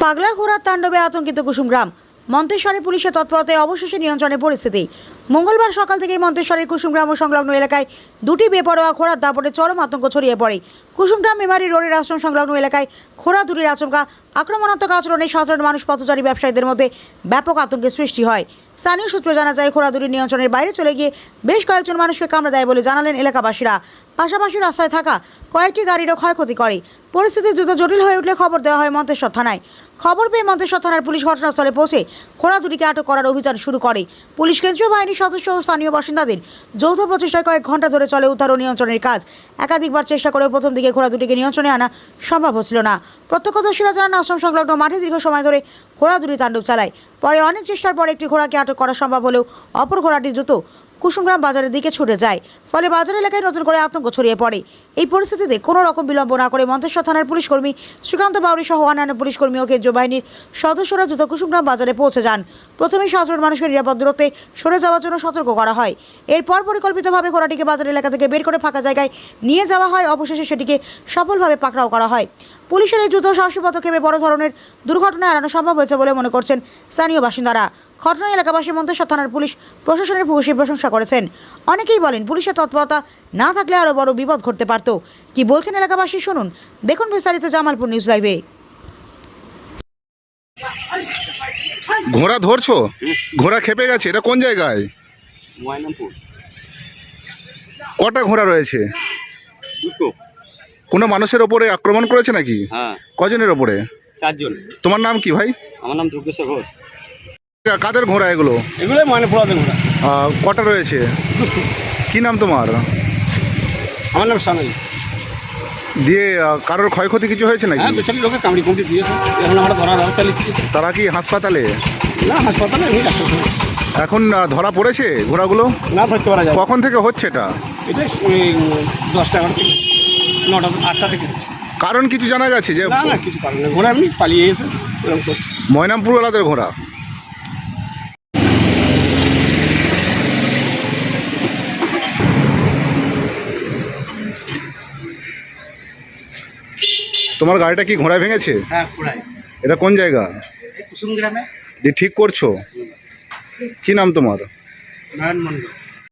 পাগলা ঘোড়ার তাণ্ডবে আতঙ্কিত কুসুমগ্রাম। মন্তেশ্বরে পুলিশের তৎপরতায় অবশেষে নিয়ন্ত্রণে পরিস্থিতি। মঙ্গলবার সকাল থেকেই মন্তেশ্বরের কুসুমগ্রাম ও সংলগ্ন এলাকায় দুটি বেপরোয়া ঘোড়ার দাপটে চরম আতঙ্ক ছড়িয়ে পড়ে। কুসুমগ্রাম মেমারি রোডের আশ্রম সংলগ্ন এলাকায় ঘোড়া দুটির আচমকা আক্রমণাত্মক আচরণে সাধারণ মানুষ, পথচারী, ব্যবসায়ীদের মধ্যে ব্যাপক আতঙ্কের সৃষ্টি হয়। স্থানীয় সূত্রে জানা যায়, ঘোড়া দুটি নিয়ন্ত্রণের বাইরে চলে গিয়ে বেশ কয়েকজন মানুষকে কামড়ে দেয় বলে জানালেন এলাকাবাসীরা। পাশাপাশি রাস্তায় থাকা কয়েকটি গাড়িরও ক্ষয়ক্ষতি করে। পরিস্থিতি দ্রুত জটিল হয়ে উঠলে খবর দেওয়া হয় মন্তেশ্বর থানায়। খবর পেয়ে মন্তেশ্বর থানার পুলিশ ঘটনাস্থলে পৌঁছে ঘোড়া দুটিকে আটক করার অভিযান শুরু করে। পুলিশ, কেন্দ্রীয় বাহিনীর সদস্য ও স্থানীয় বাসিন্দাদের যৌথ প্রচেষ্টায় কয়েক ঘন্টা ধরে চলে উদ্ধার ও নিয়ন্ত্রণের কাজ। একাধিকবার চেষ্টা করেও প্রথম দিকে ঘোড়া দুটিকে নিয়ন্ত্রণে আনা সম্ভব হচ্ছিল না। প্রত্যক্ষদর্শীরা জানান, আশ্রম সংলগ্ন মাঠে দীর্ঘ সময় ধরে ঘোড়া দুটি তাণ্ডব চালায়। পরে অনেক চেষ্টার পর একটি ঘোড়াকে আটক করা সম্ভব হলেও অপর ঘোড়াটি দ্রুত কুসুমগ্রাম বাজারের দিকে ছুটে যায়। ফলে বাজার এলাকায় নতুন করে আতঙ্ক ছড়িয়ে পড়ে। এই পরিস্থিতিতে কোনো রকম বিলম্ব না করে মন্তেশ্বর থানার পুলিশ কর্মী শ্রীকান্ত বাউরি সহ অন্যান্য পুলিশ কর্মী ও কেন্দ্রীয় বাহিনীর সদস্যরা দ্রুত কুসুমগ্রাম বাজারে পৌঁছে যান। প্রথমেই সাধারণ মানুষকে নিরাপদ দূরত্বে সরে যাওয়ার জন্য সতর্ক করা হয়। এরপর পরিকল্পিতভাবে ঘোড়াটিকে বাজার এলাকা থেকে বের করে ফাঁকা জায়গায় নিয়ে যাওয়া হয়। অবশেষে সেটিকে সফলভাবে পাকড়াও করা হয়। পুলিশের এই দ্রুত সাহসী পদক্ষেপে বড় ধরনের দুর্ঘটনা এড়ানো সম্ভব হয়েছে বলে মনে করছেন স্থানীয় বাসিন্দারা। ঘটনায় এলাকাবাসী মন্তেশ্বর থানার পুলিশ প্রশাসনের ভূয়সী প্রশংসা করেছেন। অনেকেই বলেন, পুলিশের তৎপরতা না থাকলে আরও বড় বিপদ ঘটতে পারত। কি বলছেন এলাকাবাসী শুনুন। দেখুন বিস্তারিত জামালপুর নিউজ লাইভে। ঘোড়া ধরছো? ঘোড়া খেপে গেছে। এটা কোন জায়গায়? ময়নামপুর। কটা ঘোড়া রয়েছে? দুটো। কোনো মানুষের ওপরে আক্রমণ করেছে নাকি? হ্যাঁ, কজনের ওপরে? 4 জন। তোমার নাম কি ভাই? আমার নাম যোগেশ্বর ঘোষ। কাদের ঘোড়া এগুলো? এগুলোই ময়নাপুরাদের ঘোড়া। কটা রয়েছে? কি নাম তোমার? আমার নাম সামিল। দিয়ে কারোর ক্ষয়ক্ষতি কিছু হয়েছে নাকি? হ্যাঁ, 2-4 লোকে কামড়ি কুমড়ি দিয়েছে। এখন আমরা ধরার ব্যবস্থা নিচ্ছি। তারা কি হাসপাতালে? না, হাসপাতালে এমনি ডাক্তার। এখন ধরা পড়েছে ঘোড়াগুলো? না, ধরতে পারা যায়। কখন থেকে হচ্ছে এটা? এটা 10টা 11 থেকে 9টা 8টা থেকে হচ্ছে। কারণ কিছু জানা গেছে যে? না, কিছু কারণ নেই। ঘোড়া এমনি পালিয়ে এসে এরকম করছে। ময়নামপুরওয়ালাদের ঘোড়া। তোমার গাড়িটা কি ঘোড়ায় ভেঙেছে? হ্যাঁ, ঘোড়ায়। এটা কোন জায়গা? কুসুমগ্রামে। যে ঠিক করছো? কি নাম তোমার? নয়ন মন্ডল।